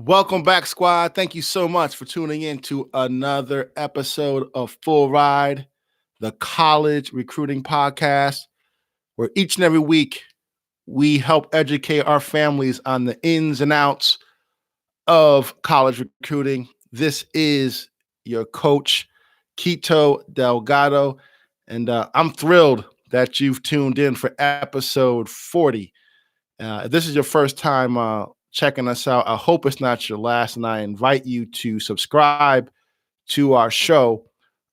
Welcome back, squad. Thank you so much for tuning in to another episode of Full Ride, the college recruiting podcast, where each and every week we help educate our families on the ins and outs of college recruiting. This is your coach, Kito Delgado, and I'm thrilled that you've tuned in for episode 40. If this is your first time checking us out, I hope it's not your last, and I invite you to subscribe to our show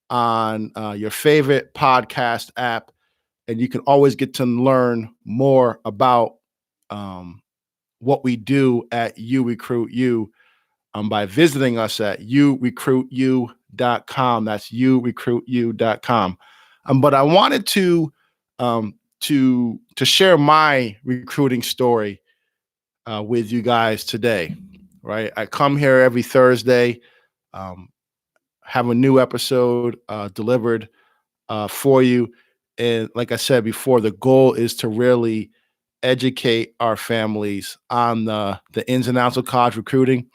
on your favorite podcast app, and you can always get to learn more about what we do at URECRUITU by visiting us at urecruitu.com. That's urecruitu.com. But I wanted to share my recruiting story with you guys today. Right, I come here every Thursday, have a new episode delivered for you, and like I said before, the goal is to really educate our families on the ins and outs of college recruiting.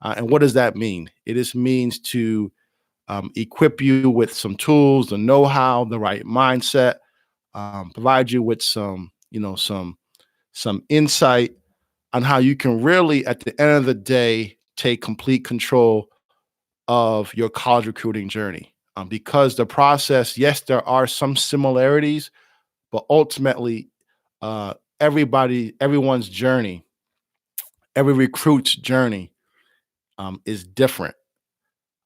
And what does that mean? It just means to equip you with some tools, the know-how, the right mindset, provide you with some insight on how you can really, at the end of the day, take complete control of your college recruiting journey. Because the process, yes, there are some similarities, but ultimately, everyone's journey, every recruit's journey, is different.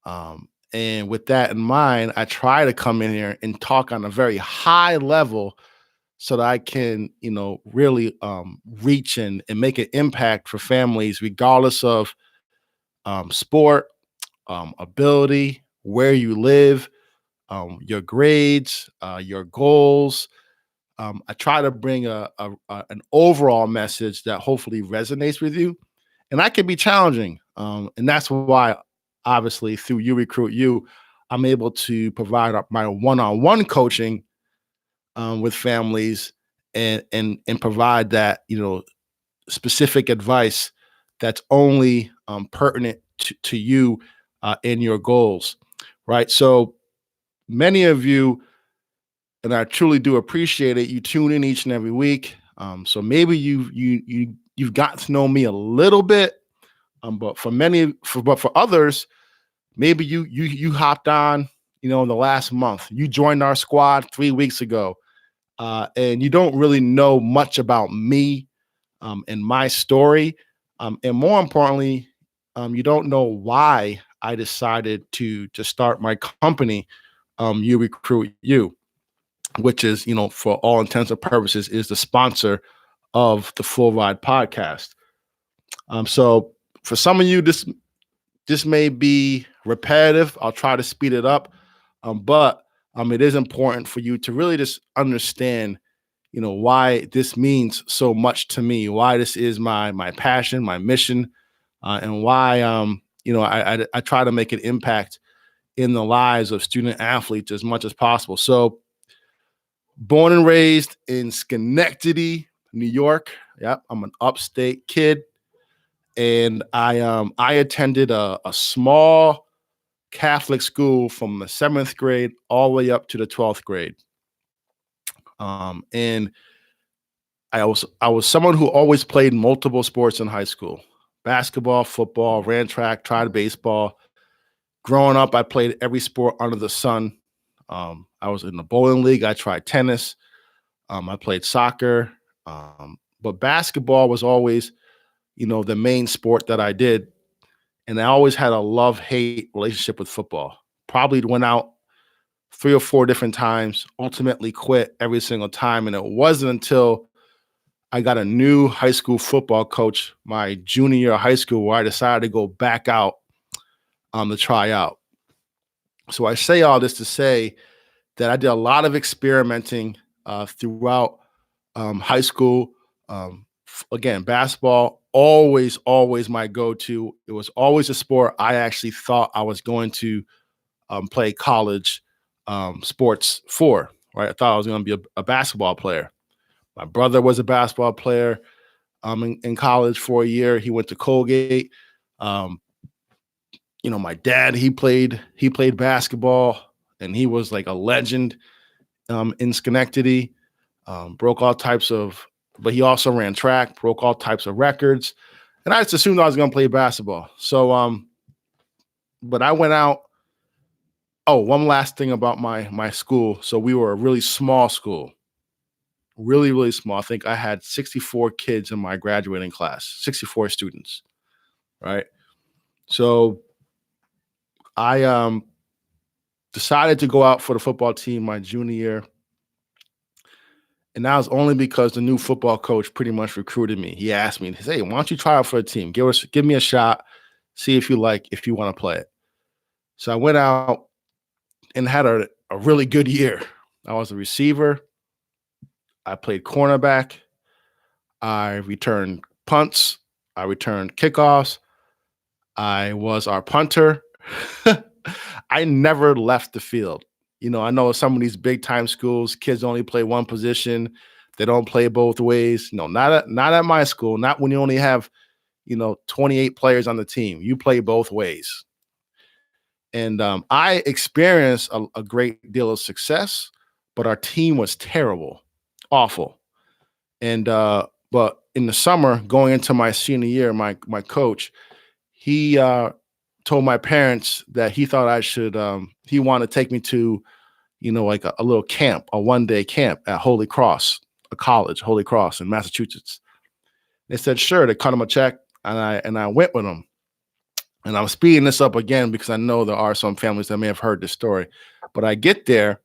And with that in mind, I try to come in here and talk on a very high level so that I can, really reach and make an impact for families, regardless of sport, ability, where you live, your grades, your goals. I try to bring an overall message that hopefully resonates with you, and that can be challenging. And that's why, obviously, through You Recruit You, I'm able to provide my one-on-one coaching with families and provide that specific advice that's only pertinent to you and your goals, right? So many of you, and I truly do appreciate it, you tune in each and every week. So maybe you've got to know me a little bit, but for others, maybe you hopped on, in the last month. You joined our squad 3 weeks ago, and you don't really know much about me and my story, and more importantly, you don't know why I decided to start my company, You Recruit You, which is, for all intents and purposes, is the sponsor of the Full Ride podcast. So for some of you, this may be repetitive. I'll try to speed it up, but it is important for you to really just understand, why this means so much to me, why this is my passion, my mission, and why I try to make an impact in the lives of student athletes as much as possible. So, born and raised in Schenectady, New York. Yep, I'm an upstate kid, and I attended a small Catholic school from the 7th grade all the way up to the 12th grade. And I was someone who always played multiple sports in high school: basketball, football, ran track, tried baseball. Growing up, I played every sport under the sun. I was in the bowling league. I tried tennis. I played soccer. But basketball was always, the main sport that I did. And I always had a love-hate relationship with football. Probably went out 3 or 4 different times, ultimately quit every single time. And it wasn't until I got a new high school football coach my junior year of high school where I decided to go back out to try out. So I say all this to say that I did a lot of experimenting throughout high school. Again, basketball, always my go-to. It was always a sport I actually thought I was going to play college sports for, right? I thought I was going to be a basketball player. My brother was a basketball player in college for a year. He went to Colgate. Um, my dad, he played basketball, and he was like a legend in Schenectady. Broke all types of, but he also ran track, broke all types of records. And I just assumed I was going to play basketball. So, but I went out. Oh, one last thing about my school. So we were a really small school, really, really small. I think I had 64 kids in my graduating class, 64 students, right? So I decided to go out for the football team my junior year. And that was only because the new football coach pretty much recruited me. He asked me, he said, "Hey, why don't you try out for a team? Give me a shot, see if you want to play it." So I went out and had a really good year. I was a receiver. I played cornerback. I returned punts. I returned kickoffs. I was our punter. I never left the field. I know some of these big time schools, kids only play one position. They don't play both ways. No, not at my school. Not when you only have 28 players on the team. You play both ways. And I experienced a great deal of success, but our team was terrible, awful. And but in the summer, going into my senior year, my coach, he told my parents that he thought I should. He wanted to take me to, like a little camp, a 1-day camp at Holy Cross, a college, Holy Cross in Massachusetts. They said sure. They cut him a check, and I went with him. And I'm speeding this up again because I know there are some families that may have heard this story. But I get there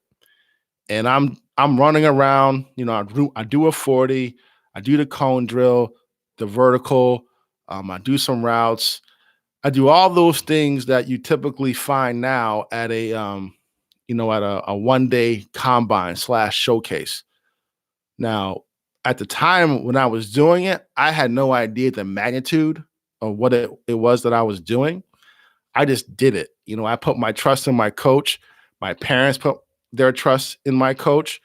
and I'm running around. I do a 40, I do the cone drill, the vertical. I do some routes. I do all those things that you typically find now at a 1-day combine / showcase. Now, at the time when I was doing it, I had no idea the magnitude of what it was that I was doing. I just did it. I put my trust in my coach. My parents put their trust in my coach.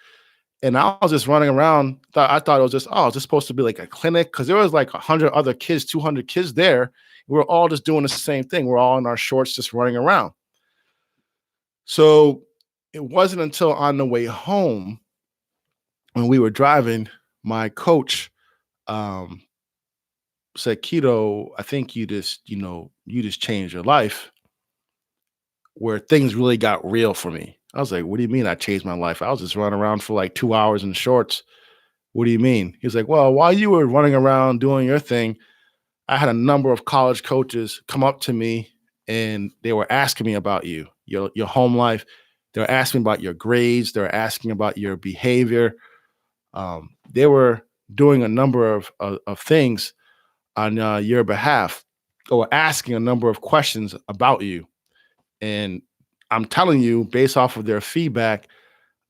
And I was just running around. I thought it was just, is this supposed to be like a clinic? Because there was like 100 other kids, 200 kids there. We were all just doing the same thing. We're all in our shorts, just running around. So it wasn't until on the way home when we were driving, my coach said, "Kito, I think you just changed your life," where things really got real for me. I was like, "What do you mean I changed my life? I was just running around for like 2 hours in shorts. What do you mean?" He's like, "Well, while you were running around doing your thing, I had a number of college coaches come up to me and they were asking me about you, your home life. They were asking about your grades. They were asking about your behavior. They were doing a number of things on your behalf, or asking a number of questions about you. And I'm telling you, based off of their feedback,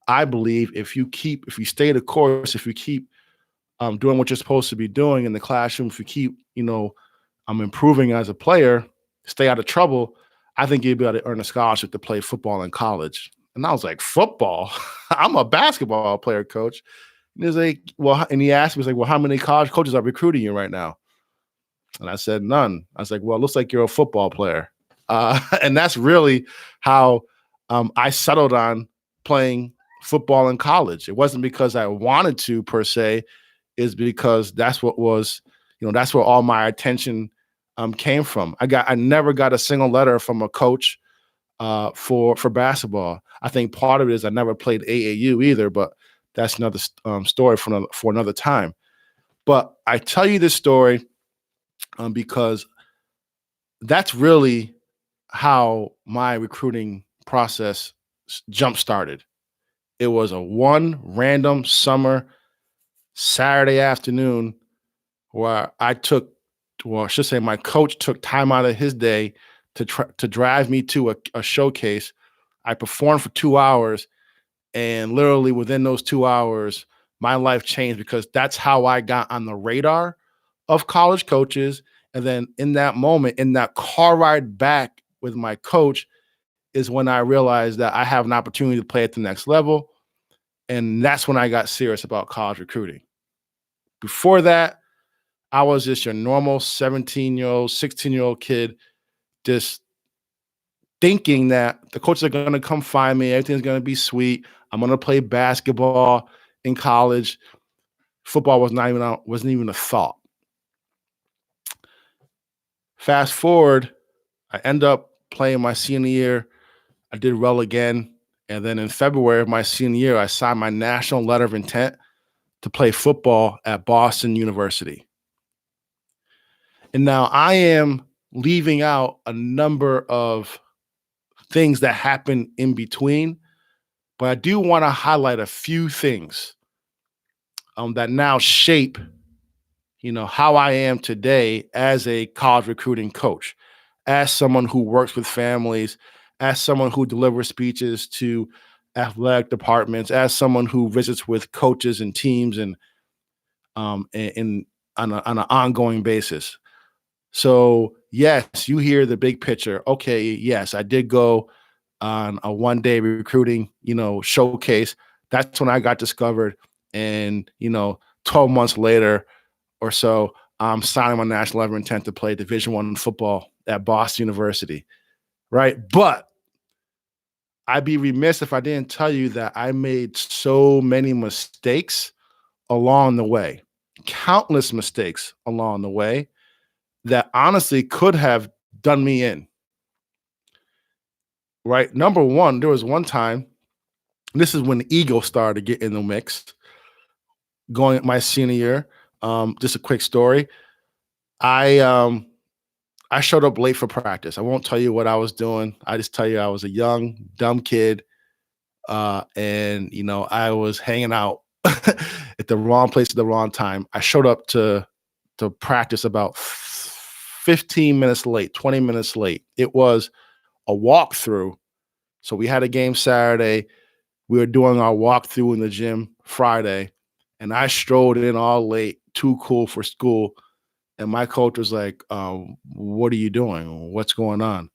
I believe if you stay the course, if you keep doing what you're supposed to be doing in the classroom, if you keep, improving as a player, stay out of trouble, I think you'll be able to earn a scholarship to play football in college." And I was like, "Football? I'm a basketball player, coach." And he's like, "Well," and he asked me, he's like, "Well, how many college coaches are recruiting you right now?" And I said, "None." I was like, "Well, it looks like you're a football player." And that's really how I settled on playing football in college. It wasn't because I wanted to per se, is because that's where all my attention came from. I never got a single letter from a coach for basketball. I think part of it is I never played AAU either, but that's another story for another time. But I tell you this story because that's really how my recruiting process jump started. It was a one random summer Saturday afternoon where I should say my coach took time out of his day to drive me to a showcase. I performed for 2 hours, and literally within those 2 hours, my life changed because that's how I got on the radar of college coaches. And then in that moment, in that car ride back with my coach, is when I realized that I have an opportunity to play at the next level. And that's when I got serious about college recruiting. Before that, I was just your normal 17-year-old, 16-year-old kid, just thinking that the coaches are going to come find me. Everything's going to be sweet. I'm going to play basketball in college. Football wasn't even a thought. Fast forward, I end up playing my senior year. I did well again. And then in February of my senior year, I signed my national letter of intent to play football at Boston University. And now I am leaving out a number of things that happen in between, but I do want to highlight a few things that now shape, how I am today as a college recruiting coach, as someone who works with families, as someone who delivers speeches to athletic departments, as someone who visits with coaches and teams and on an ongoing basis. So yes, you hear the big picture. Okay, yes, I did go on a one-day recruiting, showcase. That's when I got discovered. And, 12 months later or so, I'm signing my national letter of intent to play Division I football at Boston University. Right. But I'd be remiss if I didn't tell you that I made so many mistakes along the way, countless mistakes along the way that honestly could have done me in. Right. Number one, there was one time, this is when the ego started to get in the mix, going my senior year. Just a quick story. I showed up late for practice. I won't tell you what I was doing. I just tell you I was a young, dumb kid. And I was hanging out at the wrong place at the wrong time. I showed up to practice about 15 minutes late, 20 minutes late. It was a walkthrough. So we had a game Saturday. We were doing our walkthrough in the gym Friday, and I strolled in all late, too cool for school. And my coach was like, "What are you doing? What's going on?"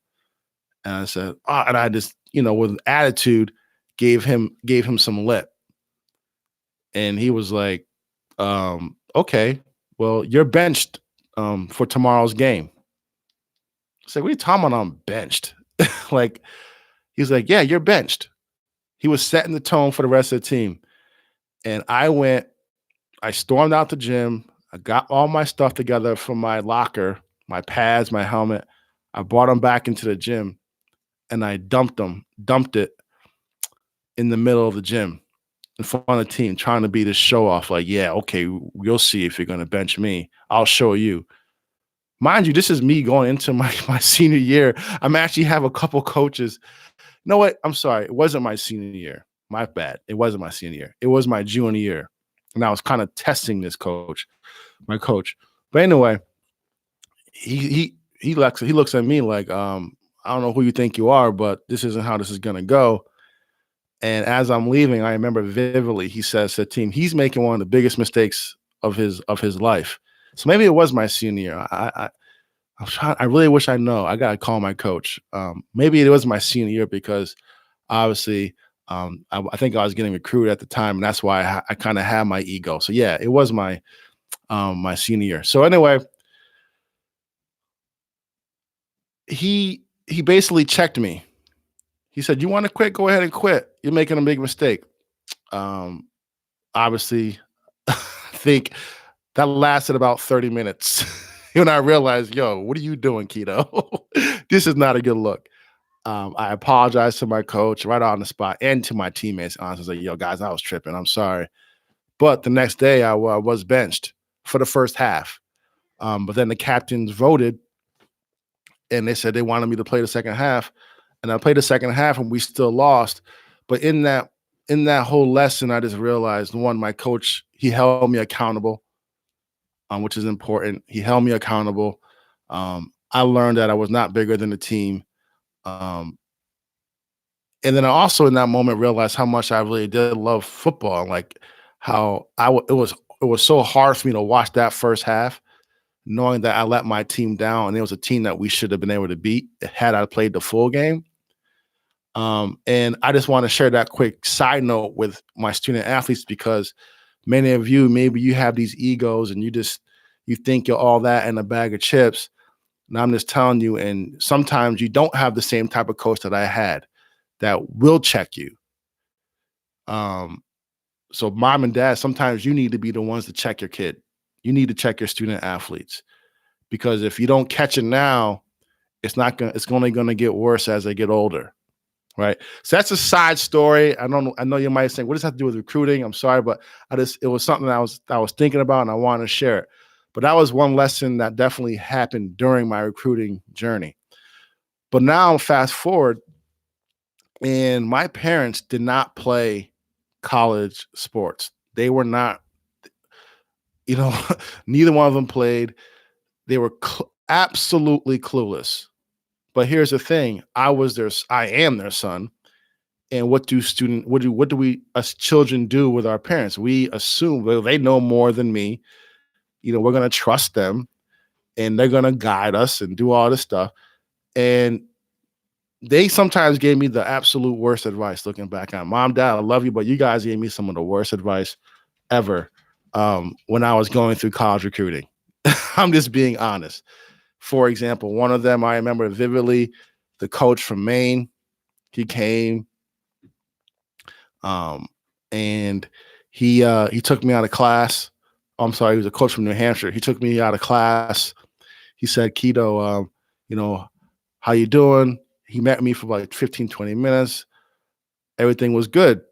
And I said, "Oh," and I just, with an attitude, gave him some lip, and he was like, "Okay, well, you're benched for tomorrow's game." I said, "What are you talking about? I'm benched?" Like, he's like, "Yeah, you're benched." He was setting the tone for the rest of the team. And I stormed out the gym. I got all my stuff together from my locker, my pads, my helmet. I brought them back into the gym and I dumped it in the middle of the gym in front of the team, trying to be this show off. Like, yeah, okay, you'll see if you're going to bench me. I'll show you. Mind you, this is me going into my senior year. I'm actually have a couple coaches. You know what? I'm sorry. It wasn't my senior year. My bad. It wasn't my senior year. It was my junior year. And I was kind of testing this my coach. But anyway, he looks at me like, I don't know who you think you are, but this isn't how this is gonna go. And as I'm leaving, I remember vividly he says to the team, he's making one of the biggest mistakes of his life. So maybe it was my senior year. I really wish I know. I gotta call my coach. Maybe it was my senior year because obviously I think I was getting recruited at the time, and that's why I kind of had my ego. So yeah, it was my senior year. So anyway, he basically checked me. He said, "You want to quit? Go ahead and quit. You're making a big mistake." Obviously, I think that lasted about 30 minutes. And I realized, yo, what are you doing, Kito? This is not a good look. I apologized to my coach right on the spot and to my teammates. Honestly, I was like, yo, guys, I was tripping. I'm sorry. But the next day, I was benched for the first half. But then the captains voted, and they said they wanted me to play the second half. And I played the second half, and we still lost. But in that whole lesson, I just realized, one, my coach, he held me accountable, which is important. He held me accountable. I learned that I was not bigger than the team. And then I also in that moment realized how much I really did love football, like how it was so hard for me to watch that first half, knowing that I let my team down, and it was a team that we should have been able to beat had I played the full game. And I just want to share that quick side note with my student athletes because many of you, maybe you have these egos and you just You think you're all that in a bag of chips. And I'm just telling you, and sometimes you don't have the same type of coach that I had that will check you. Um, so mom and dad, sometimes you need to be the ones to check your kid. You need to check your student athletes because if you don't catch it now, it's only gonna get worse as they get older. Right. So that's a side story. I know you might think, what does that have to do with recruiting? I'm sorry, but it was something I was thinking about and I want to share it. But that was one lesson that definitely happened during my recruiting journey. But now fast forward, and my parents did not play college sports. They were not, you know, neither one of them played. They were absolutely clueless. But here's the thing: I am their son. And what do we us children do with our parents? We assume, well, they know more than me. We're gonna trust them, and they're gonna guide us and do all this stuff. And they sometimes gave me the absolute worst advice. Looking back on, Mom, Dad, I love you, but you guys gave me some of the worst advice ever when I was going through college recruiting. I'm just being honest. For example, one of them I remember vividly. The coach from Maine, he came. And he took me out of class. Oh, I'm sorry, he was a coach from New Hampshire. He took me out of class. He said, Kito, how you doing? He met me for like 15, 20 minutes. Everything was good.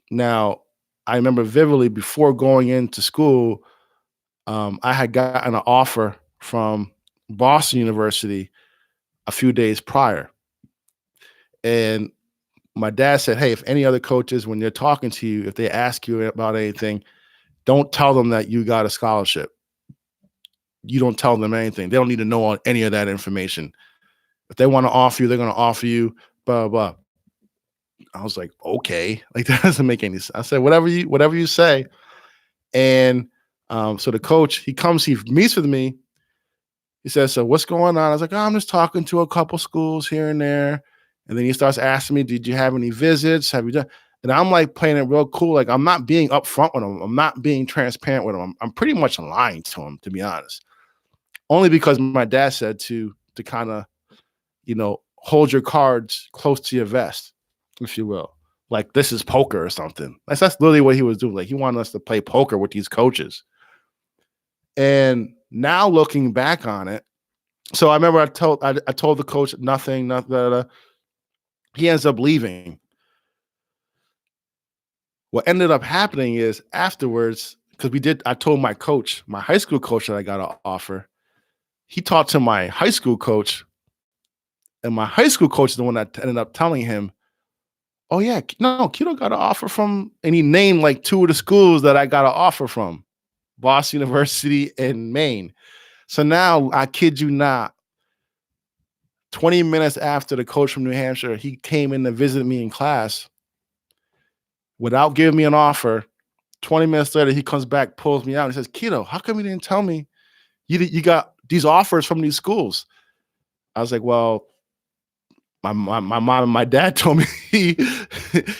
Now, I remember vividly before going into school, I had gotten an offer from Boston University a few days prior. And my dad said, hey, if any other coaches, when they're talking to you, if they ask you about anything, don't tell them that you got a scholarship. You don't tell them anything. They don't need to know any of that information. If they want to offer you, they're going to offer you, blah, blah, blah. I was like, okay, like that doesn't make any sense. I said, whatever you say. And so the coach, he comes, he meets with me. He says, so what's going on? I was like, oh, I'm just talking to a couple schools here and there. And then he starts asking me, did you have any visits? Have you done? And I'm like playing it real cool. Like I'm not being upfront with him. I'm not being transparent with him. I'm pretty much lying to him, to be honest. Only because my dad said to kind of, hold your cards close to your vest, if you will. Like this is poker or something. That's literally what he was doing. Like he wanted us to play poker with these coaches. And now looking back on it, so I remember I told the coach nothing. He ends up leaving. What ended up happening is afterwards, because I told my coach, my high school coach that I got an offer. He talked to my high school coach, and my high school coach is the one that ended up telling him, oh yeah, no, Kito got an offer from, and he named like two of the schools that I got an offer from, Boston University and Maine. So now, I kid you not, 20 minutes after the coach from New Hampshire, he came in to visit me in class without giving me an offer. 20 minutes later, he comes back, pulls me out, and says, Kito, how come you didn't tell me you got these offers from these schools? I was like, well, my mom and my dad told me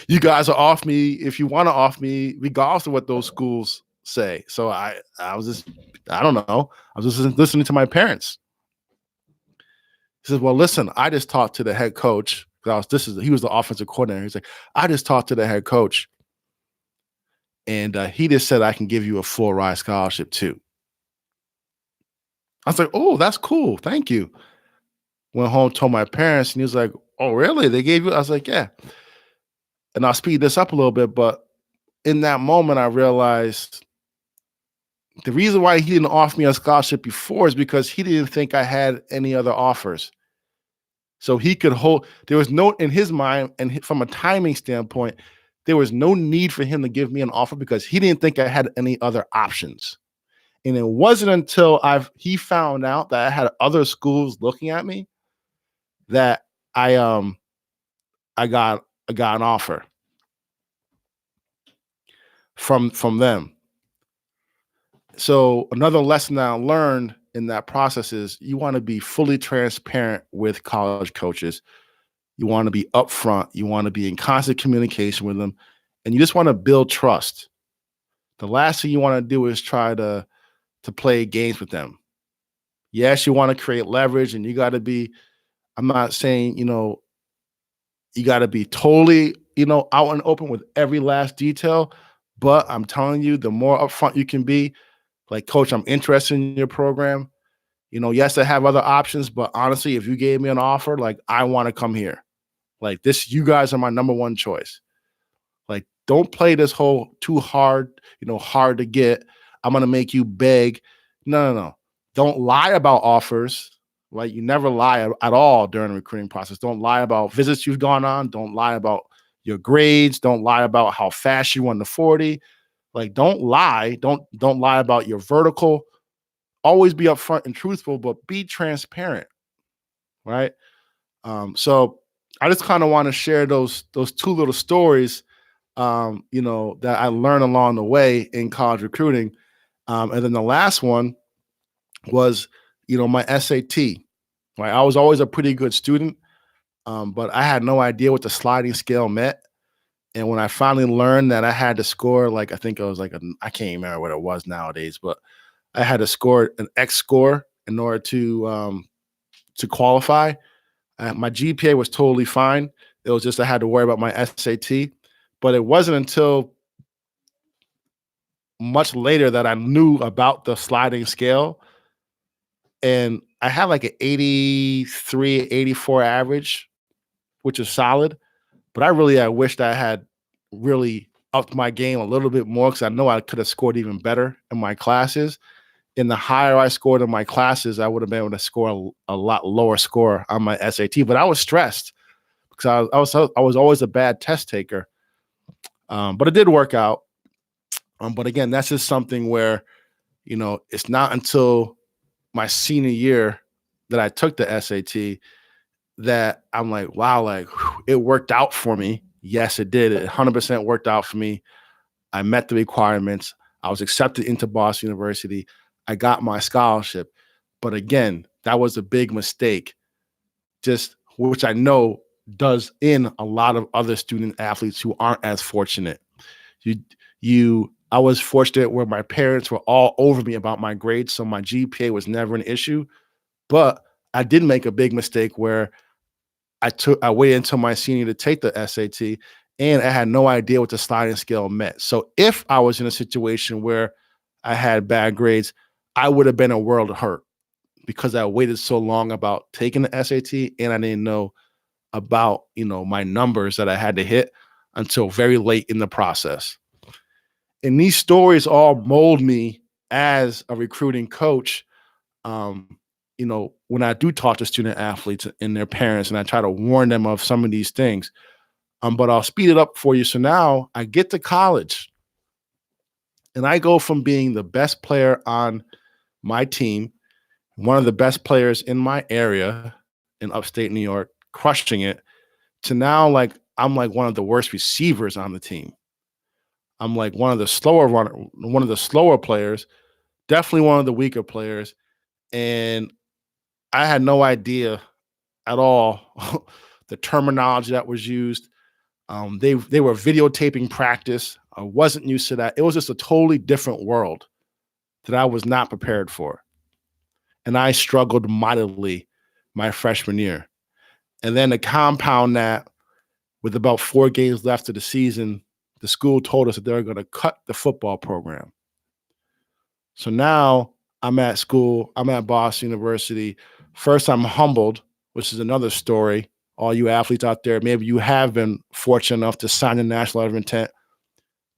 you guys are off me if you want to off me, regardless of what those schools say. So I was just, I don't know. I was just listening to my parents. He says, well, listen, I just talked to the head coach. He was the offensive coordinator. He's like, I just talked to the head coach. And he just said, I can give you a full ride scholarship too. I was like, oh, that's cool. Thank you. Went home, told my parents, and he was like, oh, really? They gave you? I was like, yeah. And I'll speed this up a little bit, but in that moment, I realized the reason why he didn't offer me a scholarship before is because he didn't think I had any other offers. So he could there was no, in his mind, and from a timing standpoint, there was no need for him to give me an offer because he didn't think I had any other options. And it wasn't until he found out that I had other schools looking at me that I got an offer from them. So another lesson that I learned in that process is you want to be fully transparent with college coaches. You want to be upfront. You want to be in constant communication with them, and you just want to build trust. The last thing you want to do is try to to play games with them. Yes, you want to create leverage and you got to be, I'm not saying, you got to be totally, out and open with every last detail. But I'm telling you, the more upfront you can be, like, coach, I'm interested in your program. Yes, I have other options, but honestly, if you gave me an offer, like, I want to come here. Like, this, you guys are my number one choice. Like, don't play this whole too hard, hard to get. I'm going to make you beg. No, no, no. Don't lie about offers. Like, you never lie at all during the recruiting process. Don't lie about visits you've gone on. Don't lie about your grades. Don't lie about how fast you won the 40. Like, don't lie. Don't lie about your vertical. Always be upfront and truthful, but be transparent, right? So I just kind of want to share those two little stories, that I learned along the way in college recruiting. And then the last one was, my SAT. Right, I was always a pretty good student, but I had no idea what the sliding scale meant. And when I finally learned that I had to score, like, I think it was like I can't remember what it was nowadays, but I had to score an X score in order to qualify. My GPA was totally fine. It was just I had to worry about my SAT. But it wasn't until much later that I knew about the sliding scale. And I had like an 83, 84 average, which is solid. But I wished I had really upped my game a little bit more, because I know I could have scored even better in my classes. And the higher I scored in my classes, I would have been able to score a lot lower score on my SAT. But I was stressed because I was always a bad test taker. But it did work out. But again, that's just something where, it's not until my senior year that I took the SAT that I'm like, wow, like, it worked out for me. Yes, it did. It 100% worked out for me. I met the requirements. I was accepted into Boston University. I got my scholarship. But again, that was a big mistake, just which I know does in a lot of other student athletes who aren't as fortunate. I was fortunate where my parents were all over me about my grades, so my GPA was never an issue. But I did make a big mistake where I waited until my senior to take the SAT, and I had no idea what the sliding scale meant. So if I was in a situation where I had bad grades, I would have been a world of hurt, because I waited so long about taking the SAT, and I didn't know about, my numbers that I had to hit until very late in the process. And these stories all mold me as a recruiting coach. When I do talk to student athletes and their parents, and I try to warn them of some of these things. But I'll speed it up for you. So now I get to college, and I go from being the best player on my team, one of the best players in my area in upstate New York, crushing it, to now, like, I'm like one of the worst receivers on the team. I'm like one of the slower players, definitely one of the weaker players. And I had no idea at all the terminology that was used. They were videotaping practice. I wasn't used to that. It was just a totally different world that I was not prepared for. And I struggled mightily my freshman year. And then to compound that, with about 4 games left of the season, the school told us that they were going to cut the football program. So now I'm at school, I'm at Boston University. First, I'm humbled, which is another story. All you athletes out there, maybe you have been fortunate enough to sign a national letter of intent.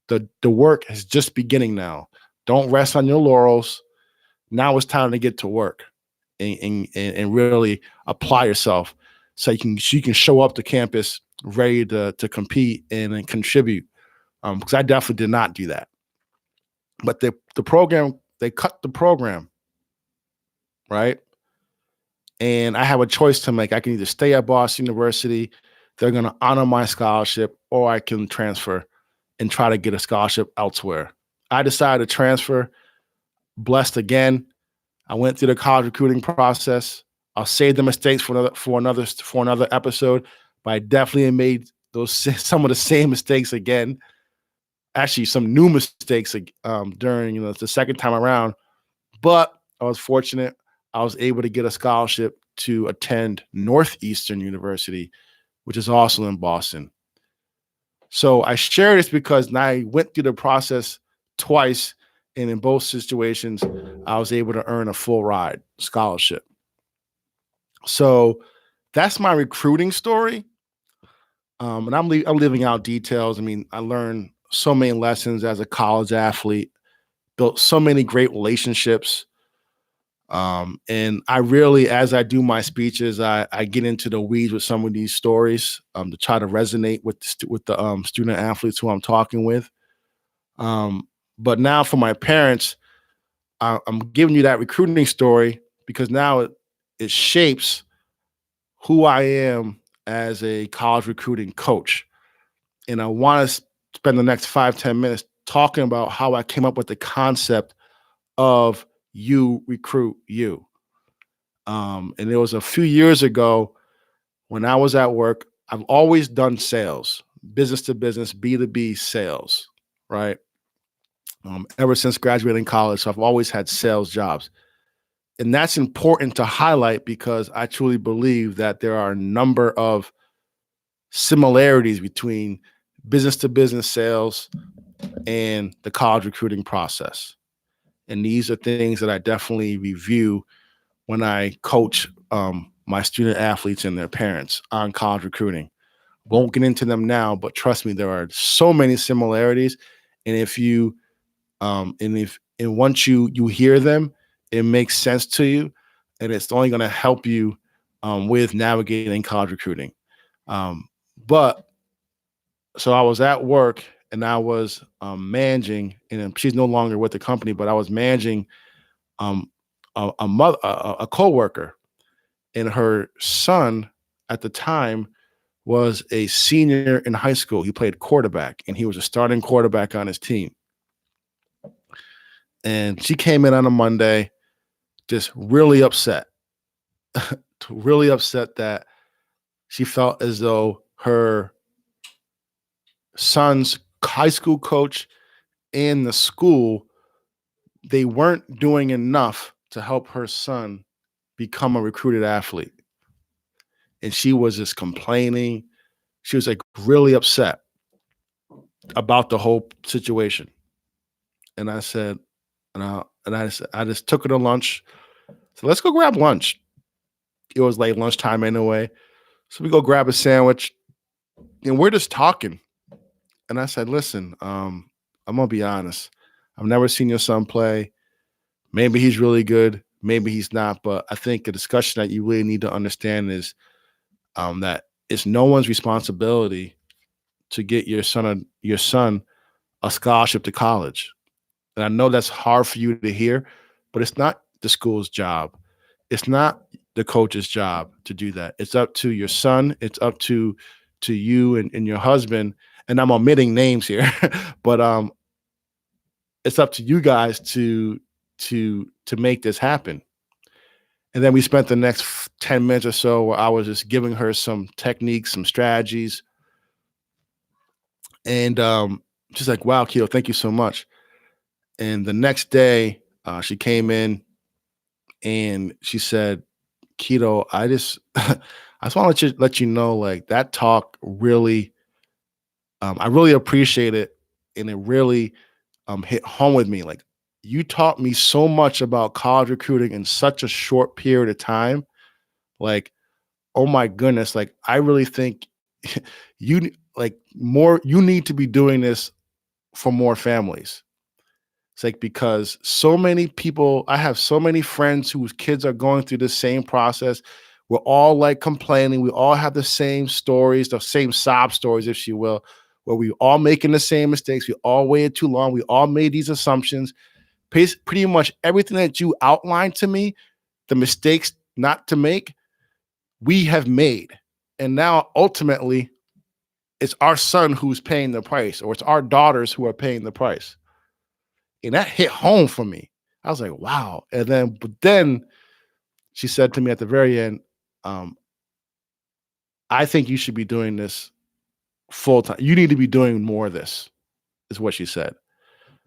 The work is just beginning now. Don't rest on your laurels. Now it's time to get to work and really apply yourself, so you can show up to campus ready to compete and contribute. Because I definitely did not do that. But the program, they cut the program, right? And I have a choice to make. I can either stay at Boston University, they're going to honor my scholarship, or I can transfer and try to get a scholarship elsewhere. I decided to transfer. Blessed again. I went through the college recruiting process. I'll save the mistakes for another episode, but I definitely made some of the same mistakes again. Actually, some new mistakes during the second time around. But I was fortunate. I was able to get a scholarship to attend Northeastern University, which is also in Boston. So I share this because I went through the process twice, and in both situations, I was able to earn a full ride scholarship. So that's my recruiting story. And I'm leaving out details. I mean, I learned so many lessons as a college athlete, built so many great relationships. And I really, as I do my speeches, I get into the weeds with some of these stories to try to resonate with the student athletes who I'm talking with. But now for my parents, I'm giving you that recruiting story because now it shapes who I am as a college recruiting coach. And I want to spend the next 5-10 minutes talking about how I came up with the concept of you recruit you. And it was a few years ago when I was at work. I've always done sales, business to business, B2B sales, right? Ever since graduating college. So I've always had sales jobs. And that's important to highlight because I truly believe that there are a number of similarities between business to business sales and the college recruiting process. And these are things that I definitely review when I coach my student athletes and their parents on college recruiting. Won't get into them now, but trust me, there are so many similarities. And if you and once you hear them, it makes sense to you, and it's only going to help you with navigating college recruiting. But so I was at work and I was managing, and she's no longer with the company, but I was managing um, a coworker, and her son at the time was a senior in high school. He played quarterback, and he was a starting quarterback on his team. And she came in on a Monday, just really upset that she felt as though her son's high school coach and the school, they weren't doing enough to help her son become a recruited athlete. And she was just complaining. She was like really upset about the whole situation. And I said, I just took her to lunch. So let's go grab lunch. It was late lunchtime anyway. So we go grab a sandwich and we're just talking. And I said, listen, I'm gonna be honest. I've never seen your son play. Maybe he's really good, maybe he's not. But I think the discussion that you really need to understand is that it's no one's responsibility to get your son a scholarship to college. And I know that's hard for you to hear, but it's not the school's job. It's not the coach's job to do that. It's up to your son. It's up to you and your husband. And I'm omitting names here, but it's up to you guys to make this happen. And then we spent the next 10 minutes or so where I was just giving her some techniques, some strategies. And she's like, wow, Kito, thank you so much. And the next day, she came in and she said, Kito, I just want to let you know, like that talk really, I really appreciate it. And it really hit home with me. Like you taught me so much about college recruiting in such a short period of time. Like, oh my goodness, like I really think you need to be doing this for more families. It's like because so many people, I have so many friends whose kids are going through the same process. We're all like complaining. We all have the same stories, the same sob stories, if you will, where we all making the same mistakes. We all waited too long. We all made these assumptions. Pretty much everything that you outlined to me, the mistakes not to make, we have made. And now ultimately, it's our son who's paying the price, or it's our daughters who are paying the price. And that hit home for me. I was like, wow. But then she said to me at the very end, um, I think you should be doing this full time. You need to be doing more of this, is what she said.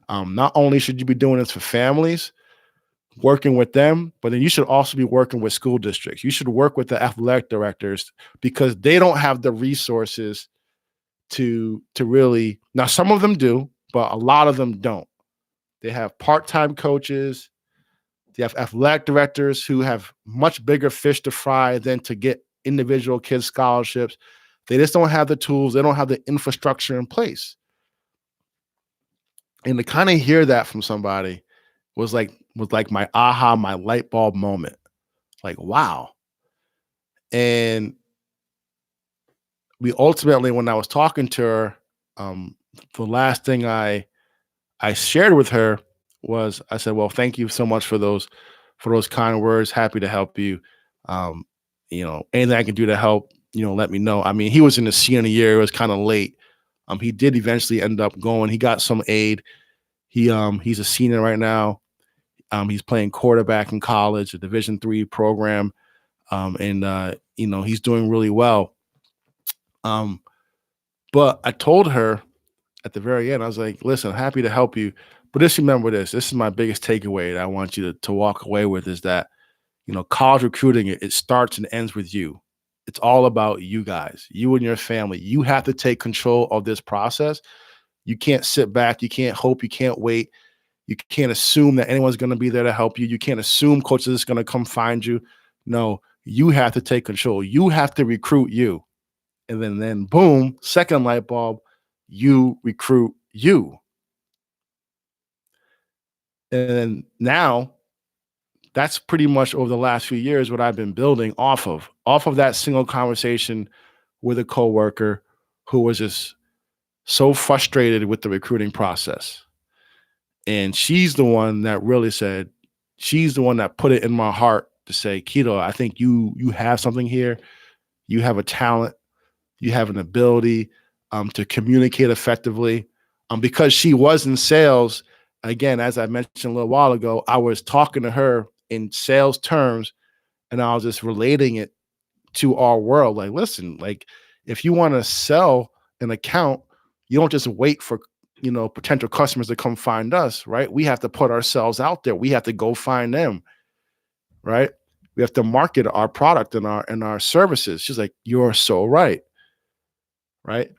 Not only should you be doing this for families, working with them, but then you should also be working with school districts. You should work with the athletic directors because they don't have the resources to really, now some of them do, but a lot of them don't. They have part-time coaches, they have athletic directors who have much bigger fish to fry than to get individual kids scholarships. They just don't have the tools, they don't have the infrastructure in place. And to kind of hear that from somebody was like my aha, my light bulb moment. Like, wow. And we ultimately, when I was talking to her, the last thing I shared with her was I said, "Well, thank you so much for those kind words. Happy to help you. Um, anything I can do to help, let me know." I mean, he was in the senior year; it was kind of late. He did eventually end up going. He got some aid. He's a senior right now. He's playing quarterback in college, a Division III program, and he's doing really well. Um, but I told her at the very end, I was like, "Listen, I'm happy to help you, but just remember this. This is my biggest takeaway that I want you to walk away with is that, college recruiting, it starts and ends with you. It's all about you guys, you and your family. You have to take control of this process. You can't sit back. You can't hope. You can't wait. You can't assume that anyone's going to be there to help you. You can't assume coaches is going to come find you. No, you have to take control. You have to recruit you. And then boom, second light bulb, you recruit you. And then now that's pretty much over the last few years what I've been building off of that single conversation with a coworker who was just so frustrated with the recruiting process. And she's the one that really said, she's the one that put it in my heart to say, Kito, I think you have something here. You have a talent. You have an ability to communicate effectively. Because she was in sales, again, as I mentioned a little while ago, I was talking to her in sales terms and I was just relating it to our world. Like, listen, like if you want to sell an account, you don't just wait for potential customers to come find us, right? We have to put ourselves out there. We have to go find them, right? We have to market our product and our services. She's like, you're so right, right?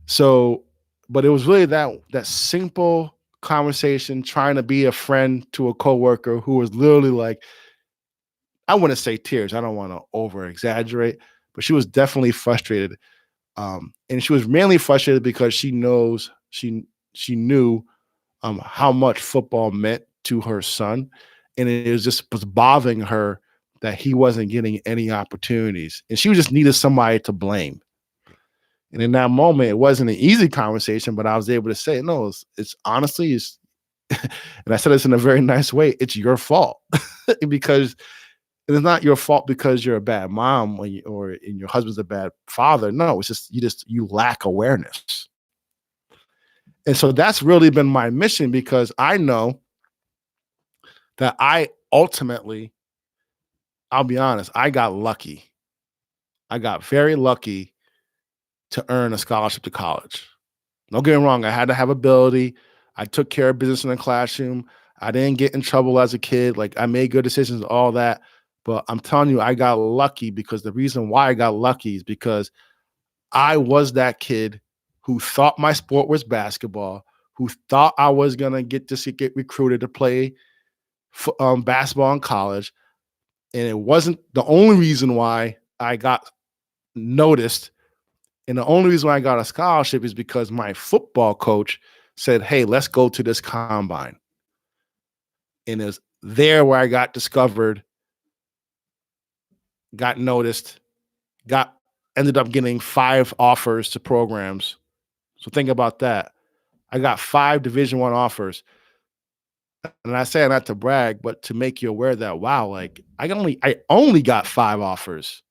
So, but it was really that simple conversation, trying to be a friend to a coworker who was literally like, I wouldn't say tears. I don't want to over exaggerate, but she was definitely frustrated. And she was mainly frustrated because she knew how much football meant to her son, and was bothering her that he wasn't getting any opportunities, and she just needed somebody to blame. And in that moment, it wasn't an easy conversation, but I was able to say, no, it's honestly, and I said this in a very nice way. It's your fault because it's not your fault because you're a bad mom or your husband's a bad father. No, it's just you lack awareness. And so that's really been my mission because I know that I ultimately, I'll be honest, I got lucky. I got very lucky to earn a scholarship to college. Don't get me wrong, I had to have ability. I took care of business in the classroom. I didn't get in trouble as a kid. Like I made good decisions, all that. But I'm telling you, I got lucky because the reason why I got lucky is because I was that kid who thought my sport was basketball, who thought I was gonna get recruited to play basketball in college, and it wasn't the only reason why I got noticed. And the only reason why I got a scholarship is because my football coach said, "Hey, let's go to this combine." And it's there where I got discovered, got noticed, got ended up getting 5 offers to programs. So think about that. I got 5 Division I offers. And I say not to brag, but to make you aware that wow, like I only got 5 offers.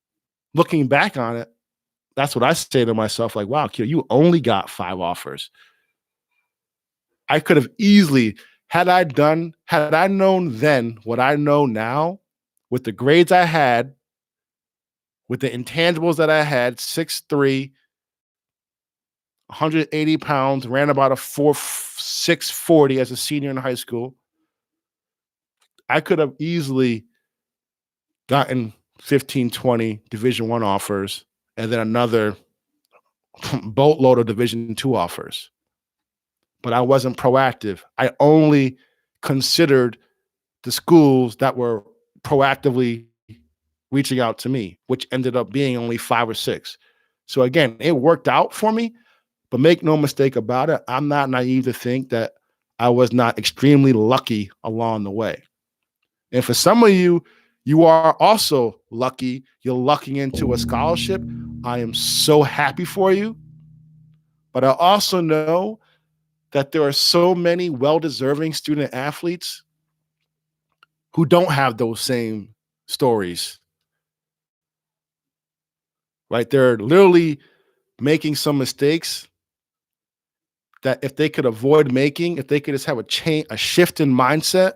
Looking back on it, that's what I say to myself, like, wow, kid, you only got 5 offers. I could have easily, had I known then what I know now, with the grades I had, with the intangibles that I had, 6'3", 180 pounds, ran about a 4.640 as a senior in high school. I could have easily gotten 15, 20 Division I offers and then another boatload of Division II offers. But I wasn't proactive. I only considered the schools that were proactively reaching out to me, which ended up being only 5 or 6. So again, it worked out for me, but make no mistake about it, I'm not naive to think that I was not extremely lucky along the way. And for some of you, you are also lucky. You're lucking into a scholarship. I am so happy for you. But I also know that there are so many well-deserving student athletes who don't have those same stories, right? They're literally making some mistakes that if they could avoid making, if they could just have a shift in mindset,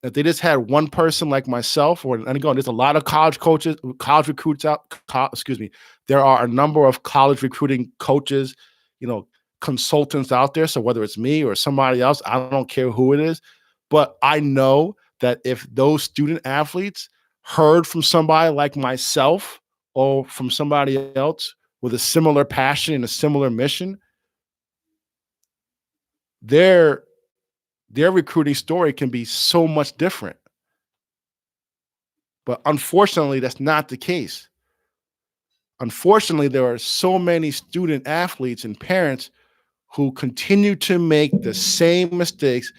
if they just had one person like myself, and again, there's a lot of college coaches, college recruits out, excuse me, there are a number of college recruiting coaches, you know, consultants out there. So whether it's me or somebody else, I don't care who it is, but I know that if those student athletes heard from somebody like myself or from somebody else with a similar passion and a similar mission, their recruiting story can be so much different. But unfortunately, that's not the case. Unfortunately, there are so many student athletes and parents who continue to make the same mistakes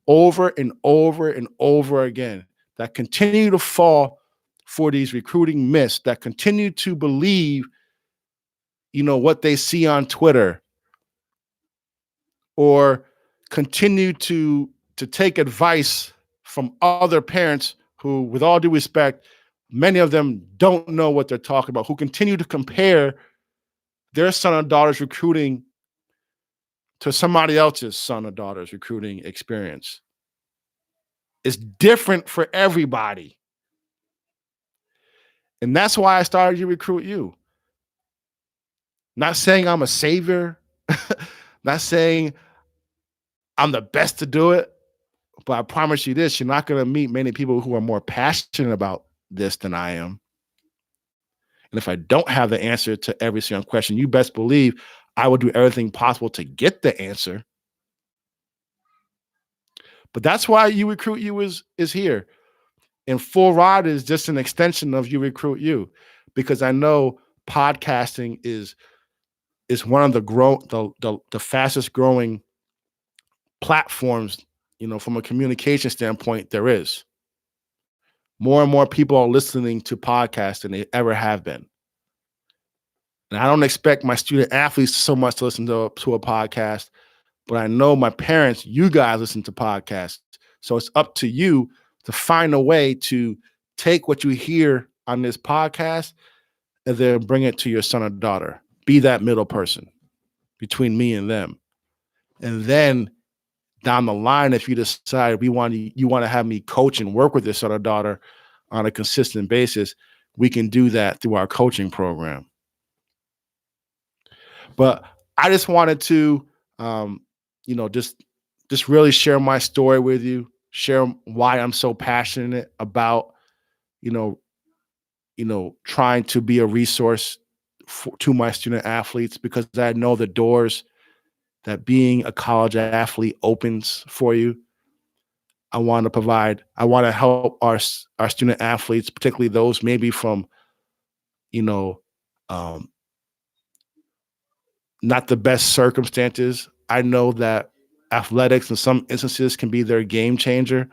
over and over and over again, that continue to fall for these recruiting myths, that continue to believe, what they see on Twitter, or continue to take advice from other parents who, with all due respect, many of them don't know what they're talking about, who continue to compare their son or daughter's recruiting to somebody else's son or daughter's recruiting experience. It's different for everybody. And that's why I started URECRUITU. Not saying I'm a savior, not saying I'm the best to do it, but I promise you this, you're not going to meet many people who are more passionate about this than I am. And if I don't have the answer to every single question, you best believe I will do everything possible to get the answer. But that's why URECRUITU is here. And Full Ride is just an extension of URECRUITU, because I know podcasting is one of the fastest growing platforms, from a communication standpoint, there is. More and more people are listening to podcasts than they ever have been. And I don't expect my student athletes so much to listen to a podcast, but I know my parents, you guys listen to podcasts. So it's up to you to find a way to take what you hear on this podcast and then bring it to your son or daughter. Be that middle person between me and them. And then down the line, if you decide you want to have me coach and work with your son or daughter on a consistent basis, we can do that through our coaching program. But I just wanted to, just really share my story with you, share why I'm so passionate about, trying to be a resource to my student athletes, because I know the doors that being a college athlete opens for you. I want to help our student athletes, particularly those maybe from, um, not the best circumstances. I know that athletics in some instances can be their game changer.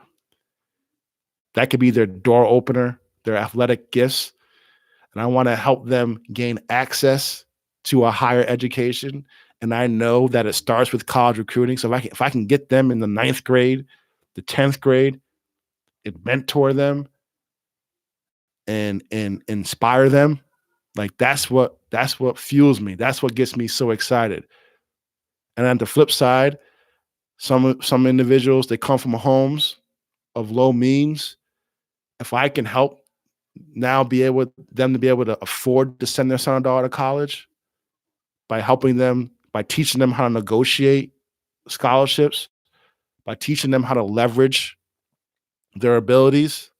That could be their door opener, their athletic gifts. And I want to help them gain access to a higher education. And I know that it starts with college recruiting. So if I can get them in the 9th grade, the 10th grade, and mentor them and inspire them, like that's what fuels me. That's what gets me so excited. And on the flip side, some individuals, they come from homes of low means. If I can help now them to be able to afford to send their son or daughter to college by helping them, by teaching them how to negotiate scholarships, by teaching them how to leverage their abilities,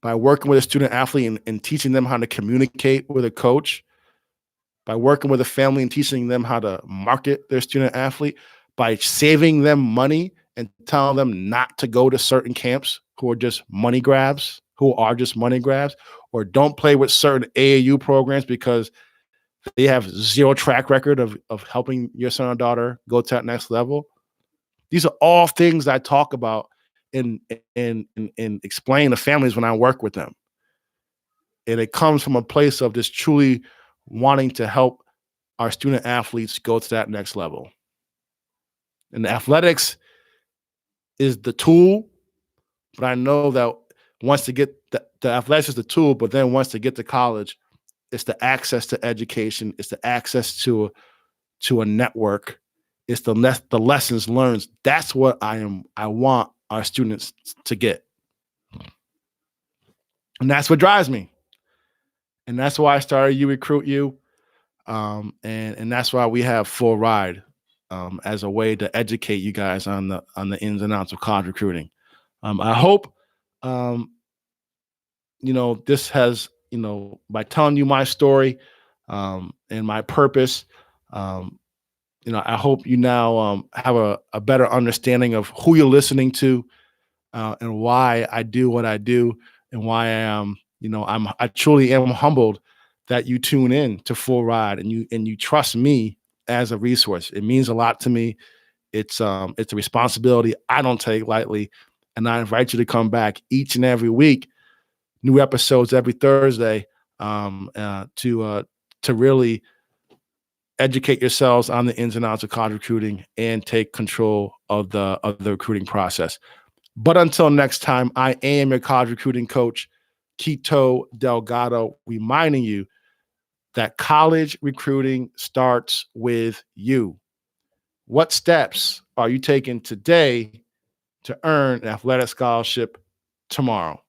by working with a student athlete and teaching them how to communicate with a coach, by working with a family and teaching them how to market their student athlete, by saving them money and telling them not to go to certain camps who are just money grabs, or don't play with certain AAU programs because they have zero track record of helping your son or daughter go to that next level. These are all things I talk about and explain to families when I work with them. And it comes from a place of just truly wanting to help our student athletes go to that next level. And the athletics is the tool, but I know that once to get the athletics is the tool, but then once to get to college, it's the access to education, it's the access to a network, it's the lessons learned. That's what I want our students to get. And that's what drives me. And that's why I started URECRUITU. And that's why we have Full Ride as a way to educate you guys on the ins and outs of college recruiting. I hope this has, by telling you my story and my purpose, I hope you now have a better understanding of who you're listening to and why I do what I do, and why I truly am humbled that you tune in to Full Ride and you trust me as a resource. It means a lot to me. It's a responsibility I don't take lightly, and I invite you to come back each and every week, new episodes every Thursday, to really educate yourselves on the ins and outs of college recruiting and take control of the recruiting process. But until next time, I am your college recruiting coach, Kito Delgado, reminding you that college recruiting starts with you. What steps are you taking today to earn an athletic scholarship tomorrow?